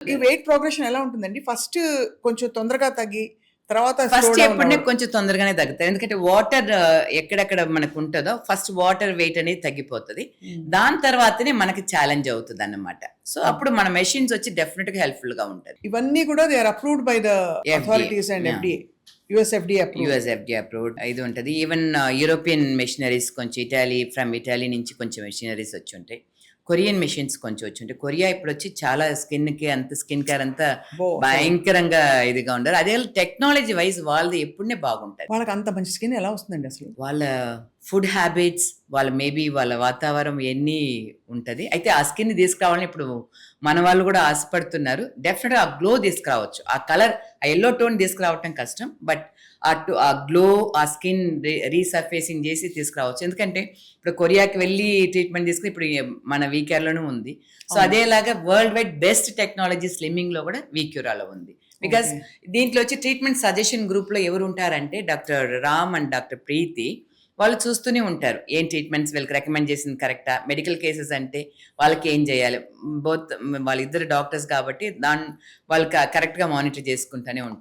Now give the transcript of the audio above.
ఈ wait progression ఎలా ఉంటుందండి? ఫస్ట్ కొంచెం తొందరగా తగ్గి తర్వాత స్లో ఫస్ట్ డౌన్ ఎప్పుడనే అవ్వడం. కొంచెం తొందరగానే తగ్గుతాయి. ఎందుకంటే వాటర్ ఎక్కడెక్కడ మనకు ఉంటదో ఫస్ట్ వాటర్ వెయిట్ అనేది తగ్గిపోతది. దాని తర్వాతనే మనకి ఛాలెంజ్ అవుతదన్నమాట. సో అప్పుడు మన మెషిన్స్ వచ్చి డెఫినెట్‌గా హెల్ప్‌ఫుల్‌గా ఉంటది. ఇవన్నీ కూడా they are approved by the FDA. Authorities and Yeah. FDA. US FDA approved. US FDA approved ఇది ఉంటది. ఈవెన్ యూరోపియన్ మెషినరీస్ కొంచెం ఫ్రమ్ ఇటాలీ నుంచి కొంచెం మెషినరీస్ వచ్చుంటాయి. కొరియన్ మెషిన్స్ కొంచెం వచ్చుంటాయి. కొరియా ఇప్పుడొచ్చి చాలా స్కిన్ కేర్ అంతా అబ్బో! అసలు భయంకరంగా ఇదిగా ఉండారు. అదే టెక్నాలజీ వైస్ వాళ్ళది ఎప్పుడునే బాగుంటది. వాళ్ళకి అంత మంచి స్కిన్ ఎలా వస్తుందండి అసలు? వాళ్ళ ఫుడ్ హ్యాబిట్స్, మేబీ వాళ్ళ వాతావరణం ఇయన్నీ ఉంటది. అయితే ఆ స్కిన్ తీసుకురావాలని ఇప్పుడు మన వాళ్ళు కూడా ఆశపడుతున్నారు. డెఫినెట్‌గా ఆ గ్లో తీసుకురావచ్చు. ఆ కలర్, ఆ యెల్లో టోన్ తీసుకురావటం కష్టం. బట్ ఆ గ్లో, ఆ స్కిన్ రీసర్ఫేసింగ్ చేసి తీసుకురావచ్చు. ఎందుకంటే ఇప్పుడు కొరియాకి వెళ్ళి ట్రీట్మెంట్ తీసుకుని ఇప్పుడు మన వీకేర్‌లోనూ ఉంది. సో అవును. అదేలాగా వరల్డ్ వైడ్ బెస్ట్ టెక్నాలజీ స్లిమ్మింగ్‌లో కూడా వీక్యూరాలో ఉంది. Because okay. దీంట్లో వచ్చి ట్రీట్మెంట్ సజెషన్ గ్రూప్‌లో ఎవరు ఉంటారంటే డాక్టర్ రామ్ అండ్ డాక్టర్ ప్రీతి. వాళ్ళు చూస్తూనే ఉంటారు. ఏం ట్రీట్మెంట్స్ వీళ్ళకి రికమెండ్ చేసింది కరెక్టా? మెడికల్ కేసెస్ అంటే వాళ్ళకి ఏం చేయాలి? వాళ్ళిద్దరు డాక్టర్స్ కాబట్టి వాళ్ళు కరెక్ట్‌గా మానిటర్ చేసుకుంటూనే ఉంటారు.